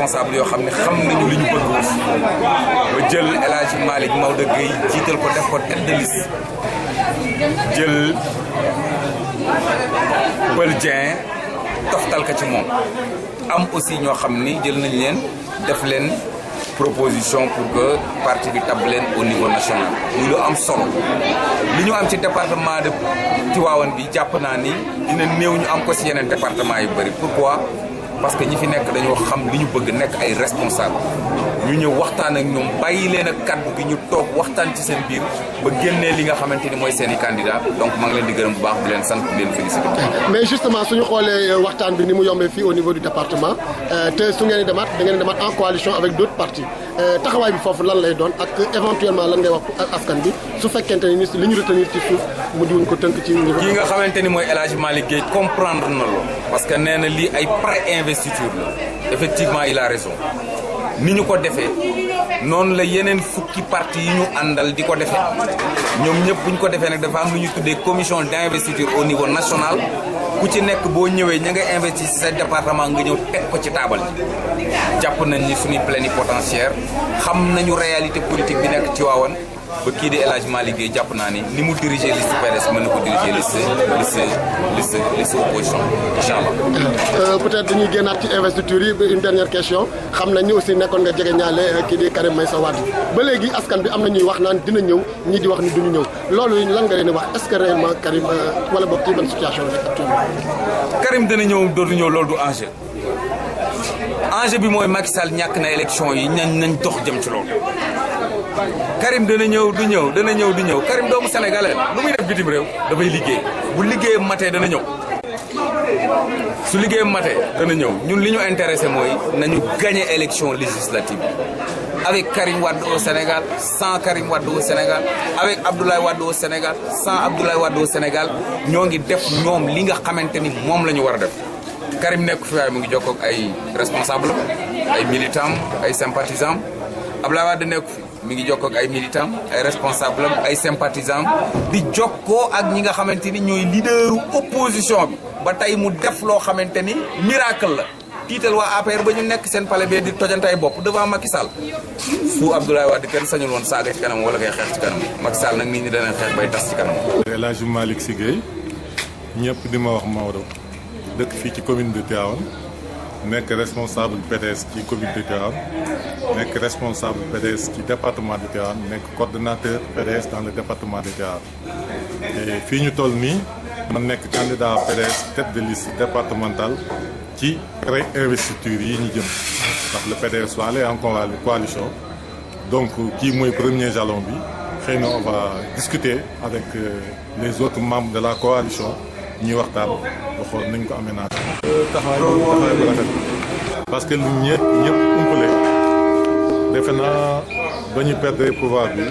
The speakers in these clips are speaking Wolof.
responsable yoo xam ne xam nañu li ñu bëgg ba jël El Hadji Malick Maodo Gueye jiital ko def ko tête de liste jël Pël Dieng toftal ka ci moom am aussi ñoo xam ni jël nañ leen def leen proposition pour que parti bi tab leen au niveau national muy lu am solo li ñu am ci département de Tivaouane bi jàpp naa ni dina néew ñu am ko si yeneen département yu bëri pourquoi parce que ñi fi nekk dañoo xam li ñu bëgg nekk ay responsable ñu ñëw waxtaan ak ñoom bàyyi leen ak kaddu gi ñu toog waxtaan ci seen biir ba génnee li nga xamante ni mooy seen i candidat donc maa ngi leen di gërëm bu baax di leen sant di leen féliciter. mais justement suñu xoolee waxtaan bi ni mu yombee fii au niveau du département te su ngeen di demaat da ngeen di demaat en coalition avec d'autres partis taxawaay bi foofu lan lay doon ak éventuellement lan ngay wax askan bi su fekkente ni li ñu retenir ci suuf mujj wuñ ko tënk ci niveau. kii nga xamante ni mooy El Hadji Malick Gueye comprendre na loolu parce que nee na lii ay pré-investiture la effectivement il a raison. ni ñu ko defee noonu la yeneen fukki parti yi ñu àndal di ko defee ñoom ñëpp bu ñu ko defee nag dafa am lu ñu tuddee commission d'investiture au niveau national ku ci nekk boo ñëwee ña nga investir ci sa département nga ñëw teg ko ci taabal ji jàpp nañ ni suñuy plénipotentiaire xam nañu réalité politique bi nekk Tivaouane ba kii di El Hadji Malick Gueye jàpp naa ni mu diriger liste PDS mën na ko diriger liste opposition incha allah. peut-être dañuy génnaat ci investiture yi une dernière question xam nañ ni aussi nekkoon nga jege ñaale kii di Karim Meïssa Wade ba léegi askan bi am na ñuy wax naan dina ñëw ñii di wax ni duñu ñëw loolu lan nga leen di wax est-ce que réellement Karim wala boog ci ban situation la actuellement. Karim dina ñëw dootu ñëw loolu du enjeu enjeu bi mooy Macky Sall ñàkk na élection yi nañ dox jëm ci loolu. Karim dana ñëw du ñëw dana ñëw du ñëw Karim doomu sénégalais lu muy def bitim réew dafay liggéey bu liggéeyam matee dana ñëw su liggéeyam matee dana ñëw ñun li ñu intéressé mooy nañu gagner élection législative avec Karim Wade au Sénégal sans Karim Wade au Sénégal avec Abdoulaye Wade au Sénégal sans Abdoulaye Wade au Sénégal ñoo ngi def ñoom li nga xamante ni moom la ñu war a def Karim nekk fi waaye mu ngi jokkoo ak ay responsable ay militants ay sympathisants Abdoulaye Wade nekk fi mi ngi jokkoo ak ay militants ay responsables ay sympathisants di jokkoo ak ñi nga xamante ni ñooy leaderu opposition bi ba tey mu def loo xamante ni miracle la tiital waa APR ba ñu nekk seen palais bi di tojantay bopp devant Macky Sall fu Abdoulaye Wade kenn sañul woon saaga ci kanam wala ngay xeex ci kanam Macky Sall nag nit ñi danañ xeex bay tas ci kanam. El Hadji Malick Sy Gueye ñëpp di ma wax Maodo dëkk fii ci commune de Tivaouane nekk responsable PDS ci commune de Tivaouane nekk responsable PDS ci département de Tivaouane nekk coordonnateur PDS dans le département de Tivaouane et fii ñu toll nii man nekk candidat PDS tête de liste départementale ci pré-investiture yi ñu jëm ndax le PDS va aller en coalition donc kii mooy premier jalon bi xëy na on va discuter avec les autres membres de la coalition ñuy waxtaan ba xool nañ ko aménagé. taxawaay bu rafet parce que lu ñëpp umpale defe naa ba ñu perdre pouvoir bi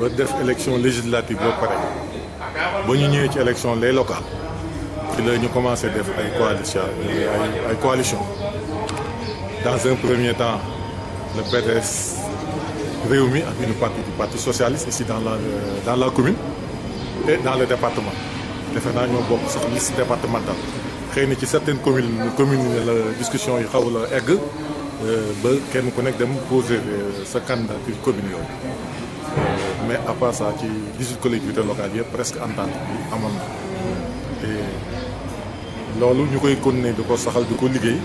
ba def élection législative ba pare ba ñu ñëwee ci élection les locales ci la ñu commencé def ay coalition dans un premier temps le PDS Rewmi ak une partie du parti socialiste ici dans la commune et dans le département defe naa ñoo bokk sax liste départementale xëy na ci certaines communes la discussion yi xaw la egg ba kenn ku nekk dem poser sa candidature commune yooyu mais à part ça ci 18 collectivités locales yëpp presque entente bi amoon na te loolu ñu koy continuer di ko saxal di ko liggéey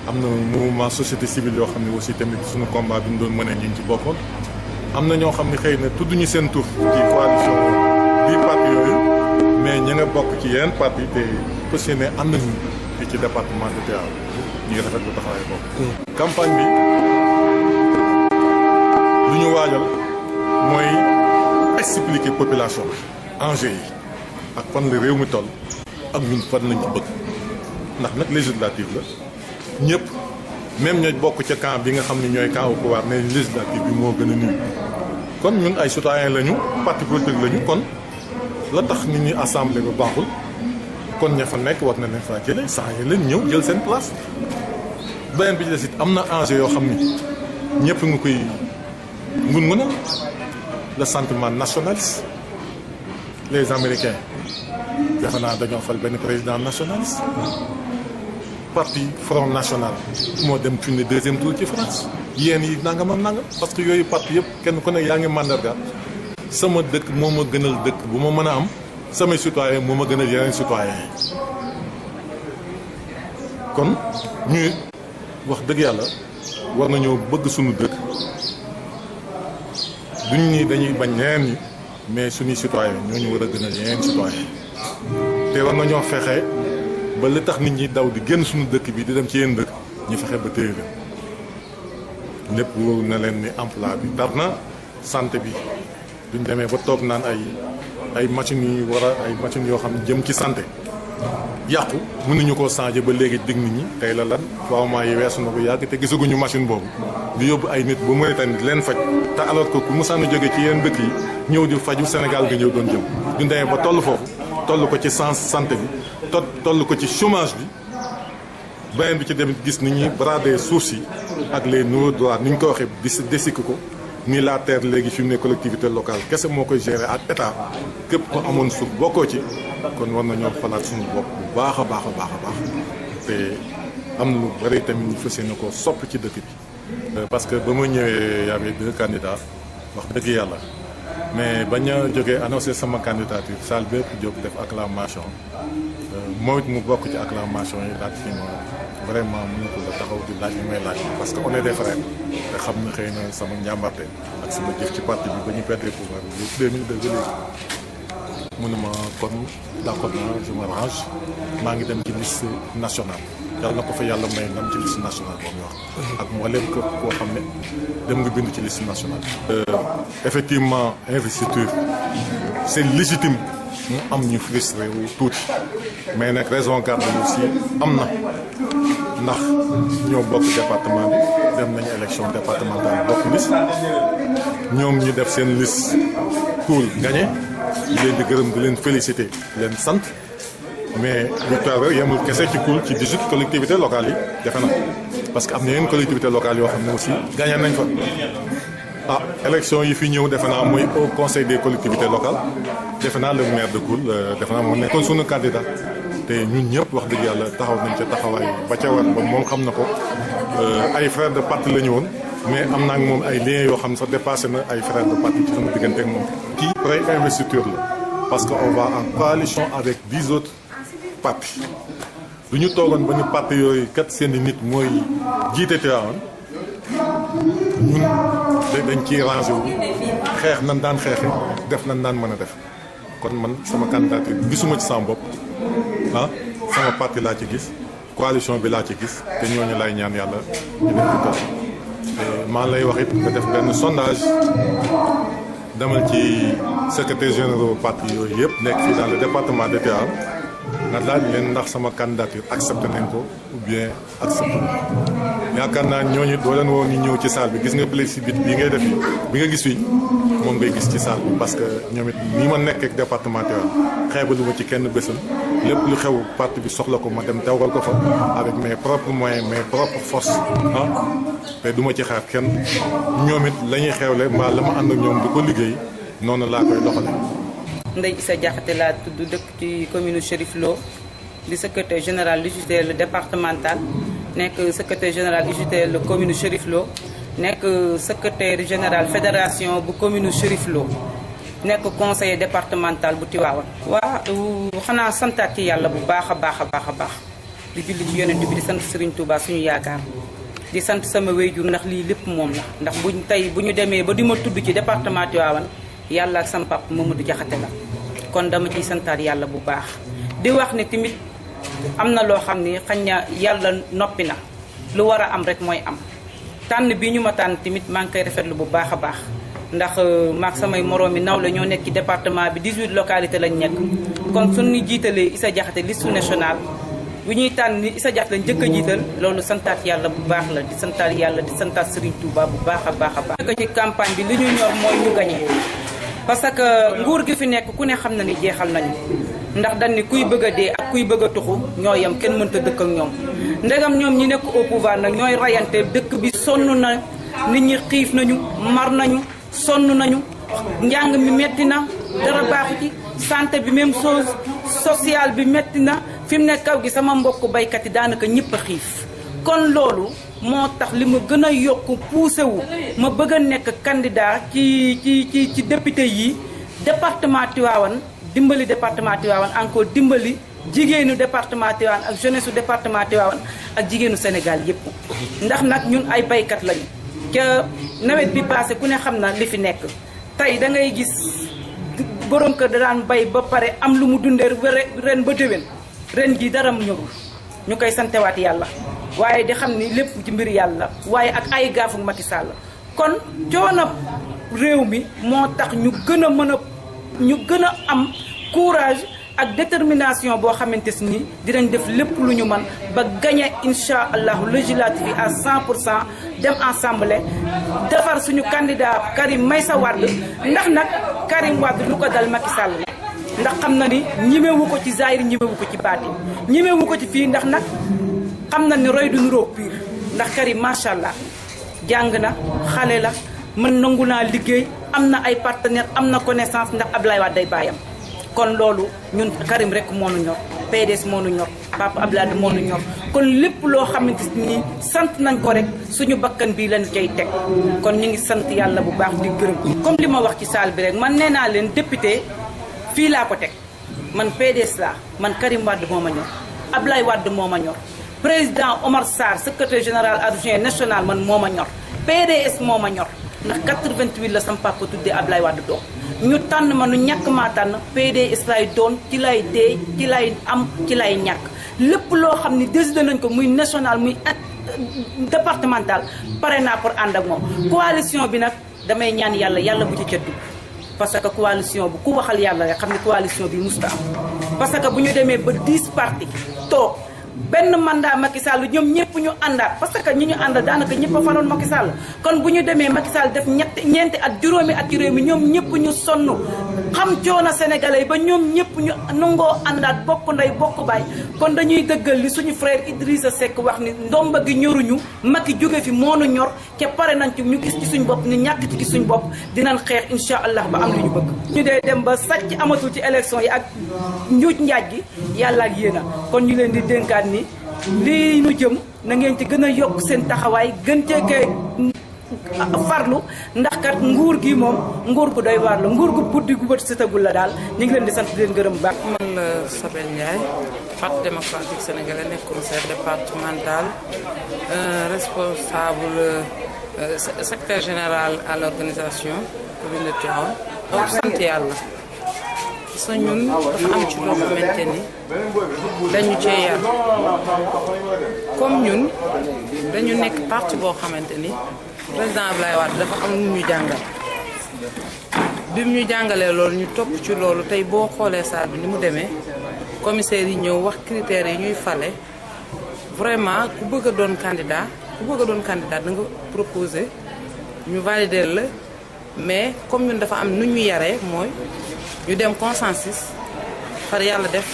am na mouvement société civile yoo xam ne aussi tamit suñu combat bi ñu doon mën a ñu ci bokkoon am na ñoo xam ne xëy na tudd ñu seen tur ci coalition biir parti yooyu mais ña nga bokk ci yeneen parti te fas yéene ànd nañu fii ci département de Tivaouane ñu ngi rafetlu taxawaay boobu. campagne bi lu ñu waajal mooy expliquer population bi enjeux yi ak fan la réew mi toll ak ñun fan lañ ci bëgg ndax nag législative la ñëpp même ñooy bokk ca camp bi nga xam ne ñooy camp au pouvoir ne législative bi moo gën a nuyu kon ñun ay citoyens lañu parti politique lañu kon. la tax nit ñi assemblée ba baaxul kon ña fa nekk war na leen faa jëlee saa yi leen ñëw jël seen place beneen bi ci des it am na enjeu yoo xam ni ñëpp nga koy mën a le sentiment nationaliste les Américains defe naa dañoo fal benn président nationaliste parti Front National moo dem fi ne deuxième tour ci France yéen yi nangam ak nangam parce que yooyu parti yëpp kenn ku ne yaa ngi mandarga sama dëkk moo ma gënal dëkk bu ma mën a am samay citoyen moo ma gënal yeneen citoyen yi kon ñuy wax dëgg yàlla war nañoo bëgg suñu dëkk duñ ni dañuy bañ ñeneen ñi mais suñuy citoyen ñoo ñu war a gënal yeneen citoyen te war nañoo fexe ba li tax nit ñi daw di génn suñu dëkk bi di dem ci yenn dëkk ñu fexe ba téye leen lépp wóoru na leen ni emploi bi tar na santé bi duñ demee ba toog naan ay machines yu war a ay machines yoo xam ne jëm ci santé yàqu mënuñu koo changer ba léegi dig nit ñi tey la lan 3 mois yi weesu na ko yàgg te gisaguñu machine boobu di yóbbu ay nit ba Mauritanie di leen faj te alors que ku musaan a jóge ci yenn dëkk yi ñëw di faju Sénégal nga ñëw doon jëm duñ demee ba toll foofu toll ko ci santé bi toll ko ci chômage bi beneen bi ci dem gis nit ñi brader suuf si ak les nouveaux droits ni ñu ko waxee di désique ko ni la terre léegi fi mu ne collectivité locale kese moo koy gérer ak état képp ko amoon suuf bokkoo ci kon war nañoo xalaat suñu bopp bu baax a baax a baax a baax te am na lu bëri tamit ñu fas yéene ko sopp ci dëkk bi. parce que ba ma ñëwee y avait 2 candidats wax dëgg yàlla mais bañ a jógee annoncé sama candidature salle bépp jóg def acclamation moom it mu bokk ci acclamation yi laaj fi ma vraiment mënu ko la taxaw di laaj bi may laaj parce que on est des frères te xam na xëy na sama njàmbarte ak sama jëf ci parti bi ba ñu perdre pouvoir bi 2002 ba léegi mu ne ma kon d'accord naa je m'arrange maa ngi dem ci liste nationale yàlla na ko fa yàlla may ndam ci liste nationale boobu ñu wax ak mboolem koo xam ne dem nga bind ci liste nationale effectivement investiture c'est légitime mu am ñu frustré wu tuuti mais nag raison garde aussi am na ndax ñoo bokk département bi dem nañu élection départementale bokk liste ñoom ñu def seen liste cool gagné di leen di gërëm di leen félicité di leen sant mais victoire rek yemul kese ci cool ci 18 collectivités locales yi defe na parce que am na yeneen collectivités locales yoo xam ne aussi gagné nañ fa élection yi fi ñëw defe naa mooy au conseil des collectivités locales defe naa le maire de Koul defe naa moo nekkoon sunu candidat te ñun ñëpp wax dëgg yàlla taxaw nañ ca taxawaay ba ca war ba moom xam na ko ay frères de parti la ñu woon mais am naa ak moom ay liens yoo xam ne sax dépassé na ay frères de parti ci sama diggante ak moom. kii pré-investiture la parce que on va en coalition avec 10 autres partis du ñu toogoon ba ñu parti yooyu kat seen i nit mooy jiite Tivaouane ñun dañ ciy rangé wu xeex nan daan xeexe def nan daan mën a def kon man sama candidature gisuma ci sama bopp sama parti laa ci gis coalition bi laa ci gis te ñooñu lay ñaan yàlla ñu def ko toog maa lay wax it nga def benn sondage demal ci secrétaire général parti yooyu yëpp nekk fii dans le département de Tivaouane nga laaj leen ndax sama candidature accepté nañ ko ou bien accepté yaakaar naa ñooñu doo leen woon ñu ñëw ci salle bi gis nga plébiscite bi ngay def bi nga gis fii moom ngay gis ci salle bi parce que ñoom it ni ma nekk ak département Tivaouane xeebalu ma ci kenn bésam lépp lu xew parti bi soxla ko ma dem teewal ko fa avec mes propres moyens mes propres forces te du ma ci xaar kenn ñoom it la ñuy xewle mbaa la ma ànd ak ñoom di ko liggéey noonu laa koy doxale Ndeye Issa Diakhaté laa tudd dëkk ci commune Chérif Lo di secrétaire général UJTL départemental nekk secrétaire général UJTL commune Chérif Lo nekk secrétaire général fédération bu commune Chérif Lo nekk conseiller départemental bu Tivaouane. waaw xanaa santaat ci yàlla bu baax a baax a baax a baax di julli ci yonent bi di sant Serigne Touba suñu yaakaar di sant sama wéyjur ndax lii lépp moom la ndax bu ñu demee ba di ma tudd ci département Tivaouane yàlla ak sama papa Mamadou Diakhaté la kon dama ciy santaat yàlla bu baax di wax ne tamit am na loo xam ne xañ na yàlla noppi na lu war a am rek mooy am tànn bi ñu ma tànn tamit maa ngi koy rafetlu bu baax a baax ndax maag samay moroomi naw la ñoo nekk ci département bi 18 localités lañ nekk kon suñu jiitalee Issa Diakhaté liste nationale bu ñuy tànn ni Issa Diakhaté lañ njëkk a jiital loolu santaat yàlla bu baax la di santaat yàlla di santaat Serigne Touba bu baax a baax a baax. ci campagne bi li ñu ñor mooy ñu gagné parce que nguur gi fi nekk ku ne xam na ni jeexal nañu ndax dañ ni kuy bëgg a dee ak kuy bëgg a tuxu ñoo yem kenn mënta dëkk ak ñoom ndegam ñoom ñi nekk au pouvoir nag ñooy rayante dëkk bi sonn na nit ñi xiif nañu mar nañu sonn nañu njàng mi metti na dara baaxu ci santé bi même chose social bi metti na fi mu ne kaw gi sama mbokk baykat yi daanaka ñëpp a xiif kon loolu moo tax li ma gën a yokk poussé wu ma bëgg a nekk candidat ci député yi département Tivaouane dimbali département Tivaouane encore dimbali jigéenu département Tivaouane ak jeunesse su département Tivaouane ak jigéenu Sénégal yëpp ndax nag ñun ay baykat lañu ca nawet bi passé ku ne xam na li fi nekk tey da ngay gis borom kër da daan bay ba pare am lu mu dundee ren ba déwén ren ji dara mu ñëwul ñu koy santewaat yàlla waaye di xam ni lépp ci mbir yàlla waaye ak ay gaafu Macky Sall kon coono réew mi moo tax ñu gën a am courage ak détermination boo xamante ni dinañ def lépp lu ñu mën ba gagné incha allahu législative yi à 100% dem assemblée defar suñu candidat Karim Meïssa Wade ndax nag Karim Wade lu ko dal Macky Sall ndax xam na ni ñimewu ko ci zahir ñimewu ko ci baati ñimewu ko ci fii ndax nag xam na ni roy du nuroo pire ndax Karim macha allah jàng na xale la mën nangu naa liggéey am na ay partenaires am na connaissance ndax Abdoulaye Wade day bàyyam kon loolu ñun Karim rek moo nu ñor PDS moo nu ñor Papa Abdoulaye moo nu ñor kon lépp loo xamante ni sant nañ ko rek suñu bakkan bii lañ cay teg kon ñu ngi sant yàlla bu baax di gërëm comme li ma wax ci salle bi rek man nee naa leen député fii laa ko teg man PDS laa man Karim Wade moo ma ñor Abdoulaye Wade moo ma ñor président Omar Sarr secrétaire général adjoint national man moo ma ñor PDS moo ma ñor ndax 88 la sam papa tuddee Abdoulaye Wade doom ñu tànn ma nu ñàkk maa tànn PDS lay doon ci lay dee ci lay am ci lay ñàkk lépp loo xam ni décidé nañ ko muy national muy départemental pare naa pour ànd ak moom coalition bi nag damay ñaan yàlla bu ci cëddu parce que coalition bu ku waxal yàlla rek xam ne coalition bi musta am parce que bu ñu demee ba 10 partis toog benn mandat Macky Sall ñoom ñëpp ñu àndaat parce que ñi ñu àndal daanaka ñëpp a faloon Macky Sall kon bu ñu demee Macky Sall def ñeenti at juróomi at ci réew mi ñoom ñëpp ñu sonn xam coono sénégalais ba ñoom ñëpp ñu nangoo àndaat bokk ndey bokk baay kon dañuy dëggal li suñu frère Idrissa Seck wax ni ndomba gi ñoruñu Macky jóge fi moo nu ñor ca pare nañ ci ñu gis ci suñ bopp ñu ñàkk ci suñ bopp dinañ xeex incha allah ba am lu ñu bëgg. ñu dee dem ba sàcc amatul ci élection yi ak njuuj njaaj gi yàlla ak yéen a kon ñu leen di dénkaat ni lii nu jëm na ngeen ci gën a yokk seen taxawaay gën cee kay farlu ndax kat nguur gi moom nguur gu doy waar la nguur gu buddi gu bët setagul la daal ñu ngi leen di sant di leen gërëm bu baax. man la Sabel Ndiaye Parti démocratique sénégalais nekk conseil départemental responsable secrétaire général à l'organisation commune de Tivaouane. donc sant yàlla. sa ñun dafa am ci loo xamante ni dañu cee yar comme ñun dañu nekk parti boo xamante ni président Abdoulaye Wade dafa am lu ñu jàngal bi mu ñu jàngalee loolu ñu topp ci loolu tey boo xoolee salle bi ni mu demee commissaire yi ñëw wax critères yi ñuy fale vraiment ku bëgg a doon candidat da nga proposer ñu valider la mais comme ñun dafa am nu ñu yaree mooy ñu dem consensus far yàlla def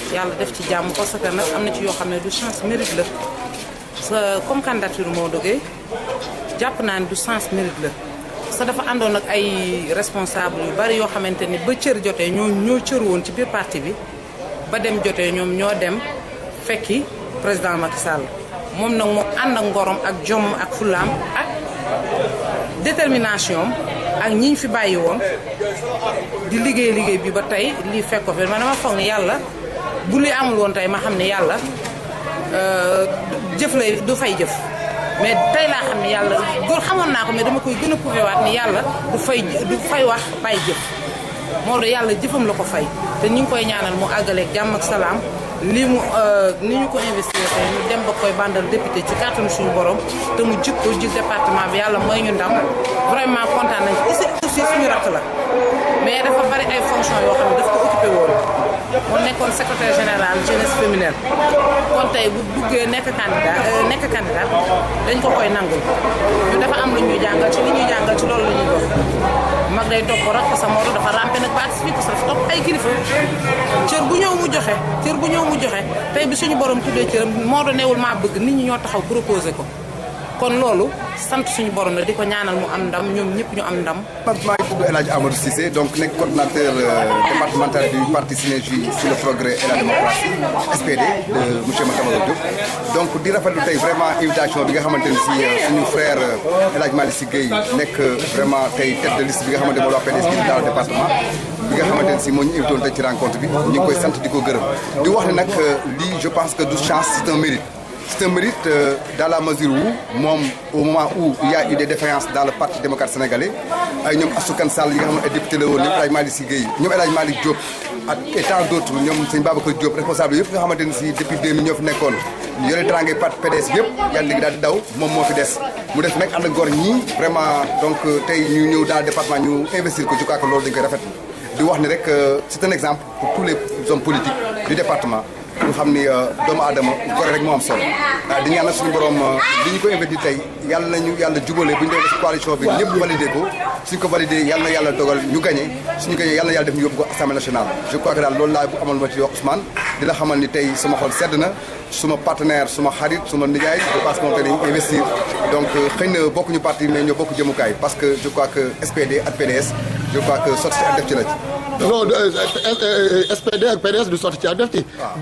ci jàmm parce que nag am na ci yoo xam ne du chance mérite la sa comme candidature moo dogee jàpp naa ne du sens mérite la parce que dafa àndoon ak ay responsable yu bari yoo xamante ni ba cër jotee ñoo cër woon ci biir parti bi ba dem jotee ñoom ñoo dem fekki président Macky Sall moom nag moo ànd ak ngorom ak jom ak fulaam ak détermination ak ñi ñu fi bàyyi woon di liggéey bi ba tey lii fekk ko fi man dama foog ni yàlla bu li amul woon tey ma xam ne yàlla jëf lay du fay jëf mais tey laa xam ne yàlla góor xamoon naa ko mais dama koy gën a prouvé waat ni yàlla du fay wax bàyyi jëf moo do yàlla jëfam la ko fay te ñu ngi koy ñaanal mu àggaleeg jàmm ak salaam lii mu ni ñu ko investir tey ñu dem ba koy bandal député ci kàttanu suñu borom te mu jik département bi yàlla mooy ñu ndam vraiment kontaan nañ ci aussi suñu rakk la mais dafa bari ay fonction yoo xam ne daf ko occupé woon mu nekkoon secrétaire général jeunesse féminine kon tey bu buggee nekk candidat dañ ko koy nangul ñu dafa am lu ñuy jàngal ci li ñuy jàngal ci loolu la ñuy dox mag day topp rak parce que Maodo dafa rampé nag participer parce que dafa topp ay kilifa cër bu ñëw mu joxe tey bi suñu borom tuddee cëram Maodo newul maa bëgg nit ñi ñoo taxaw proposé ko kon loolu sant suñu borom la di ko ñaanal mu am ndam ñoom ñëpp ñu am ndam. maa ngi tudd El Hadj Amadou Cissé donc nekk coordonnateur départemental du parti Synergie sur le progrès et la démocratie SPD de monsieur Matamaro Diop. donc di rafetlu tey vraiment invitation bi nga xamante ne si suñu frère El Hadj Malick Sy Gueye nekk vraiment tey tête de liste bi nga xamante ne moo la wax PDS dans le département bi nga xamante ne si moo ñu invité woon tey ci rencontre bi ñu ngi koy sant di ko gërëm di wax ne nag lii je pense que du chance c'est un mérite. C'est un mérite dans la mesure où moom au moment où il y a eu des défaillances dans le parti démocrate sénégalais ay ñoom Assoukan Sall yi nga xam ne ay député la woon ñoom El Hadj Malick Sy Gueye ñoom El Hadj Malick Diop ak et tant d'autres ñoom sëñ Babacar Diop responsable yëpp nga xamante ne si depuis 2000 ñoo fi nekkoon yore terangay parti PDS yëpp yàlla léegi daal di daw moom moo fi des mu def nag ànd ak góor ñii vraiment donc tey ñu ñëw dans le département ñu investir ko je crois que loolu dañ koy rafetlu di wax ni rek c'est un exemple pour tous les hommes politiques du département ñu xam ni doomu aadama góor rek moo am solo di ñaanal suñu borom li ñu ko invité tey yàlla nañu yàlla jubale bu ñu demee ci coalition bi ñëpp validé ko suñ ko validé yàlla na yàlla dogal ñu gagné suñu gagné yàlla na yàlla def ñu yóbbu ko assemblée nationale. je crois que daal loolu laa bu amal ma ci yokk Ousmane di la xamal ni tey suma xol sedd na suma partenaire suma xarit suma nijaay je pense que moom tey dañuy investir donc xëy na bokkuñu parti mais ñoo bokk jëmukaay parce que je crois que SPD ak PDS je crois que sotti si ak def ci la ci. non SPD ak PDS du sotti ci ak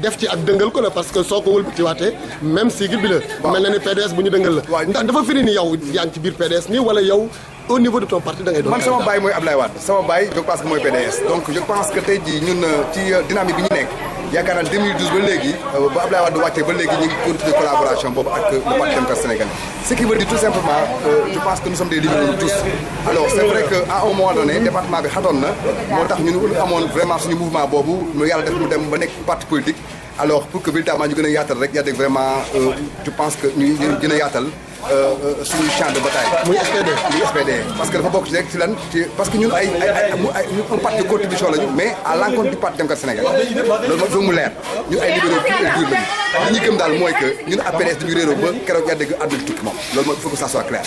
def ci ak dëngal ko la parce que soo ko wëlbatiwaatee même sigle bi la. mel na ni PDS bu ñu dëngal la. waaw ndax dafa firi ni yow yaa ngi ci biir PDS nii wala yow au niveau de ton parti da ngay doon. man sama baay mooy Ablaye Wade sama baay je pense que mooy PDS donc je pense que tey jii ñun ci dynamique bi ñu nekk yaakaar naa 2012 ba léegi ba Ablaye Wade wàccee ba léegi ñu ngi continuer collaboration boobu ak le parti démocratique sénégalais. ce qui veut dire tout simplement je pense que nous sommes des libéraux tous. alors c'est vrai que à un moment donné département bi xatoon na moo tax ñun amoon vraiment suñu mouvement boobu mu yàlla def mu dem ba nekk parti politique alors pour que véritablement ñu gën a yaatal rek yàlla vraiment je pense que ñu gën a yaatal suñu champ de bataille. muy SPD muy SPD parce que dafa bokk ci rek ci lan ci parce que ñun ay un parti de contribution lañu mais à l'encontre du parti démocratique sénégalais loolu mooy foog mu leer ñun ay libéraux purs et durs lañu li ñu gëm daal mooy que ñun APDS duñu réeroo ba keroog yaa dégg àdduna tukki moom loolu mooy il faut que ça soit clair.